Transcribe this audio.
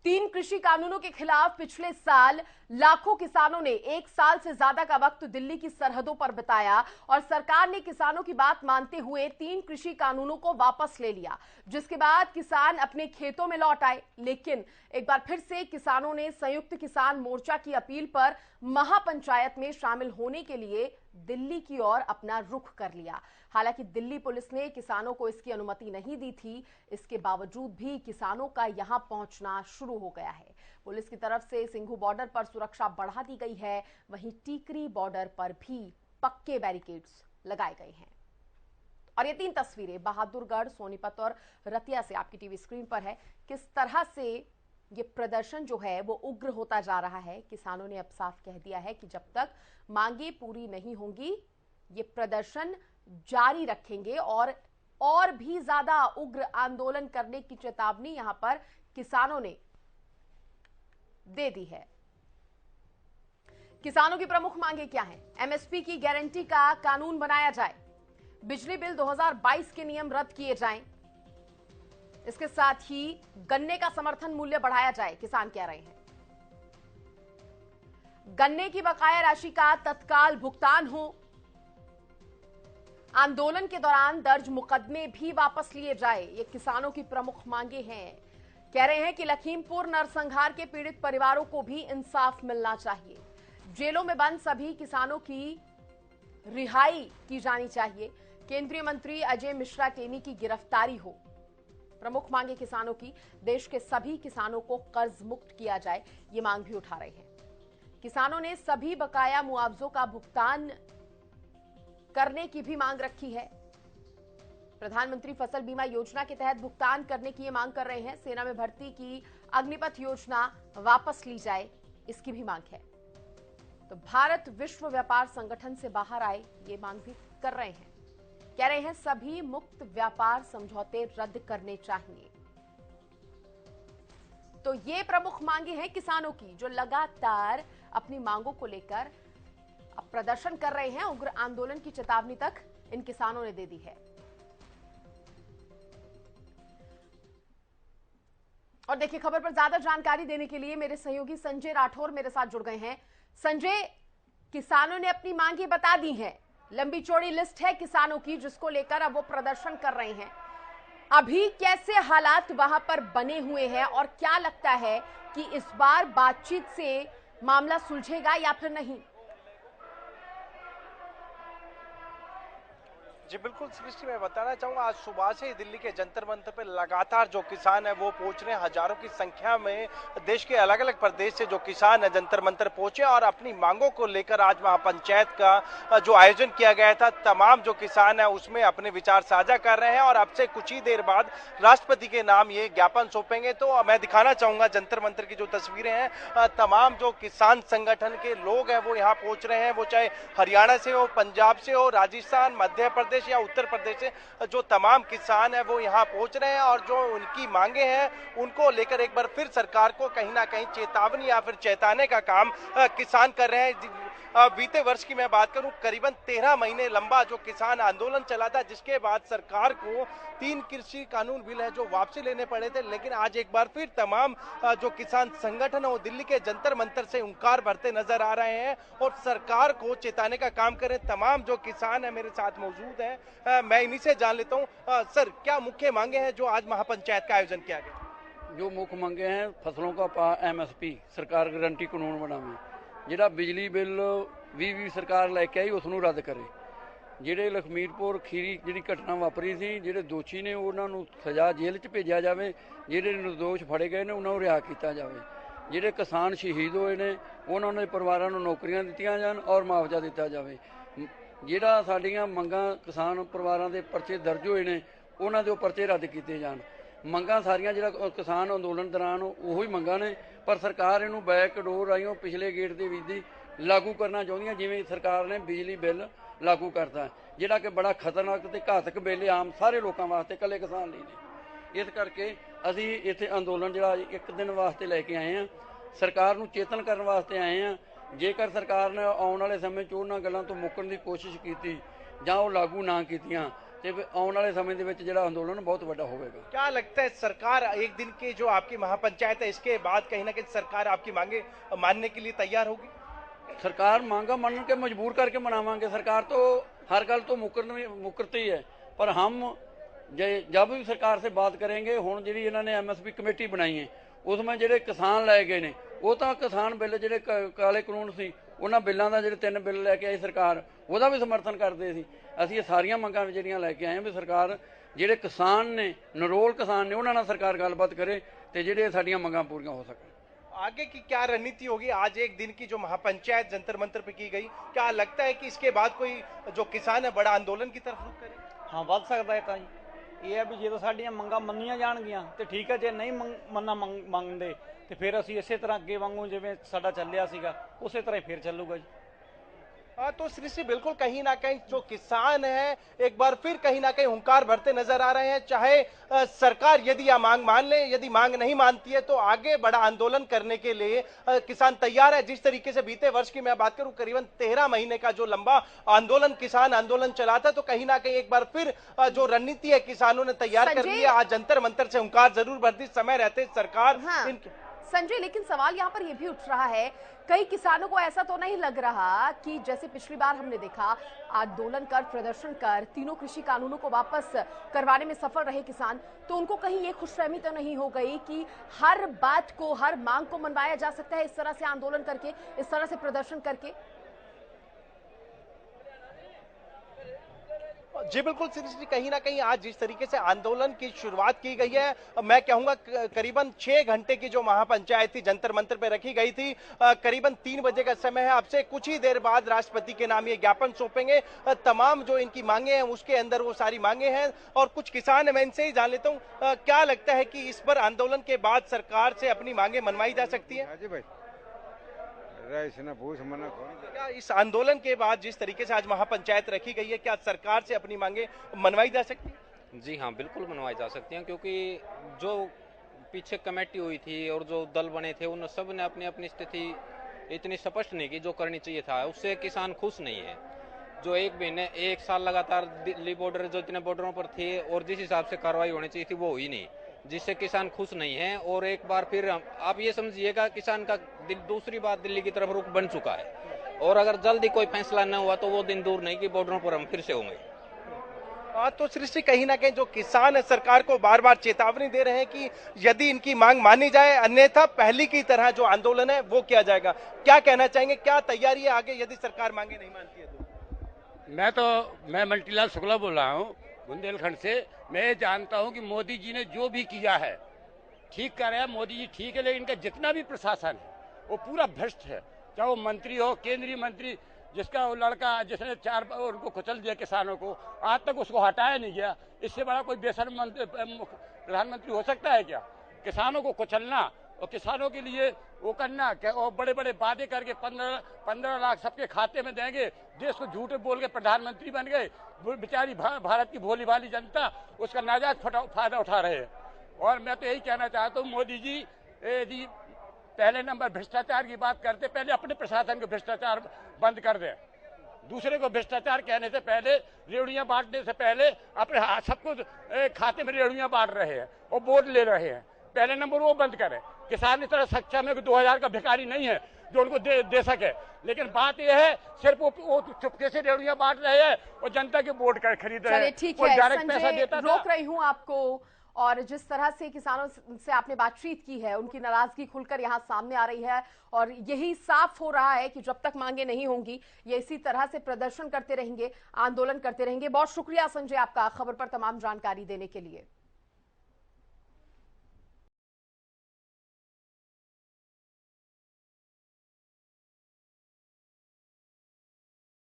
तीन कृषि कानूनों के खिलाफ पिछले साल लाखों किसानों ने 1 साल से ज्यादा का वक्त दिल्ली की सरहदों पर बिताया और सरकार ने किसानों की बात मानते हुए तीन कृषि कानूनों को वापस ले लिया, जिसके बाद किसान अपने खेतों में लौट आए। लेकिन एक बार फिर से किसानों ने संयुक्त किसान मोर्चा की अपील पर महापंचायत में शामिल होने के लिए दिल्ली की ओर अपना रुख कर लिया। हालांकि दिल्ली पुलिस ने किसानों को इसकी अनुमति नहीं दी थी, इसके बावजूद भी किसानों का यहां पहुंचना शुरू हो गया है। पुलिस की तरफ से सिंघू बॉर्डर पर सुरक्षा बढ़ा दी गई है, वहीं टीकरी बॉर्डर पर भी पक्के बैरिकेड्स लगाए गए हैं। और ये तीन तस्वीरें बहादुरगढ़, सोनीपत और रतिया से आपकी टीवी स्क्रीन पर है। किस तरह से ये प्रदर्शन जो है वो उग्र होता जा रहा है। किसानों ने अब साफ कह दिया है कि जब तक मांगे पूरी नहीं होंगी ये प्रदर्शन जारी रखेंगे और भी ज्यादा उग्र आंदोलन करने की चेतावनी यहां पर किसानों ने दे दी है। किसानों की प्रमुख मांगे क्या हैं? एमएसपी की गारंटी का कानून बनाया जाए, बिजली बिल 2022 के नियम रद्द किए जाएं, इसके साथ ही गन्ने का समर्थन मूल्य बढ़ाया जाए, किसान कह रहे हैं। गन्ने की बकाया राशि का तत्काल भुगतान हो, आंदोलन के दौरान दर्ज मुकदमे भी वापस लिए जाए, ये किसानों की प्रमुख मांगे हैं। कह रहे हैं कि लखीमपुर नरसंहार के पीड़ित परिवारों को भी इंसाफ मिलना चाहिए, जेलों में बंद सभी किसानों की रिहाई की जानी चाहिए, केंद्रीय मंत्री अजय मिश्रा टेनी की गिरफ्तारी हो। प्रमुख मांगे किसानों की, देश के सभी किसानों को कर्ज मुक्त किया जाए, ये मांग भी उठा रहे हैं। किसानों ने सभी बकाया मुआवजों का भुगतान करने की भी मांग रखी है। प्रधानमंत्री फसल बीमा योजना के तहत भुगतान करने की ये मांग कर रहे हैं। सेना में भर्ती की अग्निपथ योजना वापस ली जाए, इसकी भी मांग है। तो भारत विश्व व्यापार संगठन से बाहर आए, ये मांग भी कर रहे हैं। कह रहे हैं सभी मुक्त व्यापार समझौते रद्द करने चाहिए। तो ये प्रमुख मांगे हैं किसानों की, जो लगातार अपनी मांगों को लेकर अब प्रदर्शन कर रहे हैं। उग्र आंदोलन की चेतावनी तक इन किसानों ने दे दी है। और देखिए, खबर पर ज्यादा जानकारी देने के लिए मेरे सहयोगी संजय राठौर मेरे साथ जुड़ गए हैं। संजय, किसानों ने अपनी मांगे बता दी हैं, लंबी चौड़ी लिस्ट है किसानों की जिसको लेकर अब वो प्रदर्शन कर रहे हैं। अभी कैसे हालात वहां पर बने हुए हैं और क्या लगता है कि इस बार बातचीत से मामला सुलझेगा या फिर नहीं? जी बिल्कुल सृष्टि, मैं बताना चाहूंगा आज सुबह से ही दिल्ली के जंतर मंतर पर लगातार जो किसान है वो पहुंच रहे हैं। हजारों की संख्या में देश के अलग अलग प्रदेश से जो किसान है जंतर मंतर पहुंचे और अपनी मांगों को लेकर आज महापंचायत का जो आयोजन किया गया था, तमाम जो किसान है उसमें अपने विचार साझा कर रहे हैं और अब से कुछ ही देर बाद राष्ट्रपति के नाम ये ज्ञापन सौंपेंगे। तो मैं दिखाना चाहूंगा जंतर मंतर की जो तस्वीरें हैं, तमाम जो किसान संगठन के लोग हैं वो यहाँ पहुंच रहे हैं, वो चाहे हरियाणा से हो, पंजाब से हो, राजस्थान, मध्य प्रदेश या उत्तर प्रदेश से जो तमाम किसान है वो यहाँ पहुंच रहे हैं और जो उनकी मांगे हैं उनको लेकर एक बार फिर सरकार को कहीं ना कहीं चेतावनी या फिर चेताने का काम किसान कर रहे हैं। बीते वर्ष की मैं बात करूं, करीबन 13 महीने लंबा जो किसान आंदोलन चला था, जिसके बाद सरकार को 3 कृषि कानून बिल है जो वापसी लेने पड़े थे। लेकिन आज एक बार फिर तमाम जो किसान संगठन है वो दिल्ली के जंतर मंतर से हुंकार भरते नजर आ रहे हैं और सरकार को चेताने का काम करें। तमाम जो किसान है मेरे साथ मौजूद है, मैं इन्हीं से जान लेता हूँ। सर, क्या मुख्य मांगे हैं जो आज महापंचायत का आयोजन किया गया? जो मुख्य मांगे हैं, फसलों का एमएसपी सरकार गारंटी कानून बनावे, ਜਿਹੜਾ ਬਿਜਲੀ ਬਿੱਲ ਵੀ ਸਰਕਾਰ ਲੈ ਕੇ ਆਈ ਉਸ ਨੂੰ ਰੱਦ ਕਰੇ, ਜਿਹੜੇ ਲਖਮੀਰਪੁਰ ਖੀਰੀ ਜਿਹੜੀ ਘਟਨਾ ਵਾਪਰੀ ਸੀ, ਜਿਹੜੇ ਦੋਸ਼ੀ ਨੇ ਉਹਨਾਂ ਨੂੰ ਸਜ਼ਾ ਜੇਲ੍ਹ 'ਚ ਭੇਜਿਆ ਜਾਵੇ, ਜਿਹੜੇ ਨਿਰਦੋਸ਼ ਫੜੇ ਗਏ ਨੇ ਉਹਨਾਂ ਨੂੰ ਰਿਹਾ ਕੀਤਾ ਜਾਵੇ, ਜਿਹੜੇ ਕਿਸਾਨ ਸ਼ਹੀਦ ਹੋਏ ਨੇ ਉਹਨਾਂ ਦੇ ਪਰਿਵਾਰਾਂ ਨੂੰ ਨੌਕਰੀਆਂ ਦਿੱਤੀਆਂ ਜਾਣ ਔਰ ਮੁਆਵਜ਼ਾ ਦਿੱਤਾ ਜਾਵੇ, ਜਿਹੜਾ ਸਾਡੀਆਂ ਮੰਗਾਂ ਕਿਸਾਨ ਪਰਿਵਾਰਾਂ ਦੇ ਪਰਚੇ ਦਰਜ ਹੋਏ ਨੇ ਉਹਨਾਂ ਦੇ ਉਹ ਪਰਚੇ ਰੱਦ ਕੀਤੇ ਜਾਣ। ਮੰਗਾਂ ਸਾਰੀਆਂ ਜਿਹੜਾ ਕਿਸਾਨ ਅੰਦੋਲਨ ਦੌਰਾਨ ਉਹੀ ਮੰਗਾਂ ਨੇ, ਪਰ ਸਰਕਾਰ ਇਹਨੂੰ ਬੈਕ ਡੋਰ ਰਾਹੀਂ ਪਿਛਲੇ ਗੇਟ ਦੇ ਵਿੱਚ ਦੀ ਲਾਗੂ ਕਰਨਾ ਚਾਹੁੰਦੀਆਂ, ਜਿਵੇਂ ਸਰਕਾਰ ਨੇ ਬਿਜਲੀ ਬਿੱਲ ਲਾਗੂ ਕਰਤਾ, ਜਿਹੜਾ ਕਿ ਬੜਾ ਖਤਰਨਾਕ ਤੇ ਘਾਤਕ ਬਿੱਲ ਆਮ ਸਾਰੇ ਲੋਕਾਂ ਵਾਸਤੇ, ਇਕੱਲੇ ਕਿਸਾਨ ਲਈ ਨੇ। ਇਸ ਕਰਕੇ ਅਸੀਂ ਇੱਥੇ ਅੰਦੋਲਨ ਜਿਹੜਾ ਇੱਕ ਦਿਨ ਵਾਸਤੇ ਲੈ ਕੇ ਆਏ ਹਾਂ, ਸਰਕਾਰ ਨੂੰ ਚੇਤਨ ਕਰਨ ਵਾਸਤੇ ਆਏ ਹਾਂ। ਜੇਕਰ ਸਰਕਾਰ ਨੇ ਆਉਣ ਵਾਲੇ ਸਮੇਂ 'ਚ ਉਹਨਾਂ ਗੱਲਾਂ ਤੋਂ ਮੁੱਕਰਨ ਦੀ ਕੋਸ਼ਿਸ਼ ਕੀਤੀ ਜਾਂ ਉਹ ਲਾਗੂ ਨਾ ਕੀਤੀਆਂ ਤੇ ਆਉਣ ਵਾਲੇ ਸਮੇਂ ਦੇ ਵਿੱਚ ਜਿਹੜਾ ਅੰਦੋਲਨ ਬਹੁਤ ਵੱਡਾ ਹੋਵੇਗਾ। क्या लगता है सरकार एक दिन की जो आपकी महापंचायत है इसके बाद कहीं ना कहीं सरकार आपकी मांगे मानने के लिए तैयार होगी? ਸਰਕਾਰ ਮੰਗਾ ਮੰਨ ਕੇ ਮਜਬੂਰ ਕਰਕੇ ਮਨਾਵਾਂਗੇ। ਸਰਕਾਰ तो हर गल तो मुकरती है, पर हम जब भी सरकार से बात करेंगे। हुण जिहड़ी इन्होंने MSP कमेटी बनाई है उसमें जिहड़े किसान लै गए ने वो तो किसान बिल जिहड़े काले कानून सी उन्हां बिल्लां दा जिहड़े 3 बिल लैके आई सरकार ਉਹਦਾ भी समर्थन करते सी। असीं ये सारियां मंगां जिहड़ियां लैके आए भी सरकार जिहड़े किसान ने नरोल किसान ने उन्हां नाल सरकार गलबात करे ते जिहड़े साडियां मंगां पूरीआं हो सकन। आगे की क्या रणनीति होगी? आज एक दिन की जो महापंचायत जंतर मंतर पे की गई, क्या लगता है कि इसके बाद कोई जो किसान है बड़ा अंदोलन की तरफ रुख करे? हाँ ਵੱਧ ਸਕਦਾ ਹੈ ਤਾਂ ਜੀ। ਇਹ ਹੈ ਵੀ ਜਦੋਂ ਸਾਡੀਆਂ ਮੰਗਾਂ ਮੰਨੀਆਂ ਜਾਣਗੀਆਂ ਤੇ ਠੀਕ ਹੈ, ਜੇ ਨਹੀਂ ਮੰਗਦੇ ਤੇ ਫਿਰ ਅਸੀਂ ਇਸੇ ਤਰ੍ਹਾਂ ਅੱਗੇ ਵਾਂਗੂ ਜਿਵੇਂ ਸਾਡਾ ਚੱਲਿਆ ਸੀਗਾ ਉਸੇ ਤਰ੍ਹਾਂ ਹੀ ਫਿਰ ਚੱਲੂਗਾ ਜੀ। हाँ, तो सृष्टि बिल्कुल कहीं ना कहीं जो किसान है एक बार फिर कहीं ना कहीं हुंकार भरते नजर आ रहे हैं। चाहे सरकार यदि यह मांग मान ले, यदि मांग नहीं मानती है तो आगे बड़ा आंदोलन करने के लिए किसान तैयार है। जिस तरीके से बीते वर्ष की मैं बात करूं करीबन 13 महीने का जो लंबा आंदोलन किसान आंदोलन चला था, तो कहीं ना कहीं एक बार फिर जो रणनीति है किसानों ने तैयार कर ली है। आज जंतर मंतर से हुंकार जरूर भरती समय रहते सरकार। संजय, लेकिन सवाल यहाँ पर यह भी उठ रहा है, कई किसानों को ऐसा तो नहीं लग रहा कि जैसे पिछली बार हमने देखा आंदोलन कर प्रदर्शन कर तीनों कृषि कानूनों को वापस करवाने में सफल रहे किसान, तो उनको कहीं ये खुशफहमी तो नहीं हो गई कि हर बात को, हर मांग को मनवाया जा सकता है इस तरह से आंदोलन करके, इस तरह से प्रदर्शन करके? जी बिल्कुल सृष्टि, कहीं ना कहीं आज जिस तरीके से आंदोलन की शुरुआत की गई है, मैं कहूंगा करीबन 6 घंटे की जो महापंचायत थी जंतर मंतर पे रखी गई थी, करीबन 3 बजे का समय है। अब से कुछ ही देर बाद राष्ट्रपति के नाम ये ज्ञापन सौंपेंगे। तमाम जो इनकी मांगे हैं उसके अंदर वो सारी मांगे हैं और कुछ किसान है, मैं इनसे ही जान लेता हूँ क्या लगता है कि इस पर आंदोलन के बाद सरकार से अपनी मांगे मनवाई जा सकती है? क्या इस आंदोलन के बाद जिस तरीके से आज महापंचायत रखी गई है, क्या सरकार से अपनी मांगे मनवाई जा सकती है? जी हाँ, बिल्कुल मनवाई जा सकती हैं, क्योंकि जो पीछे कमेटी हुई थी और जो दल बने थे उन सब ने अपनी अपनी स्थिति इतनी स्पष्ट नहीं की जो करनी चाहिए था। उससे किसान खुश नहीं है। जो एक साल लगातार दिल्ली बॉर्डर जो इतने बॉर्डरों पर थे और जिस हिसाब से कार्रवाई होनी चाहिए थी वो हुई नहीं, जिससे किसान खुश नहीं है। और एक बार फिर आप ये समझिएगा किसान का दूसरी बार दिल्ली की तरफ रुख बन चुका है और अगर जल्दी कोई फैसला न हुआ तो वो दिन दूर नहीं कि बॉर्डरों पर हम फिर से होंगे। तो सृष्टि, कहीं ना कहीं जो किसान है सरकार को बार बार चेतावनी दे रहे हैं कि यदि इनकी मांग मानी जाए अन्यथा पहली की तरह जो आंदोलन है वो किया जाएगा। क्या कहना चाहेंगे, क्या तैयारी है आगे यदि सरकार मांगे नहीं मानती है तो? मैं मल्टीलाल शुक्ला बोल रहा हूँ बुंदेलखंड से। मैं जानता हूं कि मोदी जी ने जो भी किया है ठीक कर रहे हैं, मोदी जी ठीक है, लेकिन इनका जितना भी प्रशासन है वो पूरा भ्रष्ट है। चाहे वो मंत्री हो, केंद्रीय मंत्री, जिसका वो लड़का जिसने 4 उनको कुचल दिया किसानों को, आज तक उसको हटाया नहीं गया। इससे बड़ा कोई बेशर्म प्रधानमंत्री हो सकता है क्या? किसानों को कुचलना और किसानों के लिए वो करना क्या, और बड़े बड़े वादे करके 15 लाख सबके खाते में देंगे, देश को झूठे बोल के प्रधानमंत्री बन गए। बेचारी भारत की भोली भाली जनता उसका नाजायज फायदा उठा रहे हैं। और मैं तो यही कहना चाहता हूँ मोदी जी यदि पहले नंबर भ्रष्टाचार की बात करते, पहले अपने प्रशासन को भ्रष्टाचार बंद कर दें। दूसरे को भ्रष्टाचार कहने से पहले, रेवड़ियां बांटने से पहले अपने सबको खाते में रेवड़ियां बांट रहे हैं और वोट ले रहे हैं। पहले नंबर वो बंद करें। किसान इतना सक्षम है कि 2000 का भिखारी नहीं है जो उनको दे सके, लेकिन बात यह है सिर्फ वो चुपके से रेवड़ियां बांट रहे हैं और जनता के वोट खरीद रहे हैं। ठीक है संजय, रोक रही हूं आपको। और जिस तरह से किसानों से आपने बातचीत की है उनकी नाराजगी खुलकर यहाँ सामने आ रही है और यही साफ हो रहा है कि जब तक मांगे नहीं होंगी ये इसी तरह से प्रदर्शन करते रहेंगे, आंदोलन करते रहेंगे। बहुत शुक्रिया संजय आपका खबर पर तमाम जानकारी देने के लिए।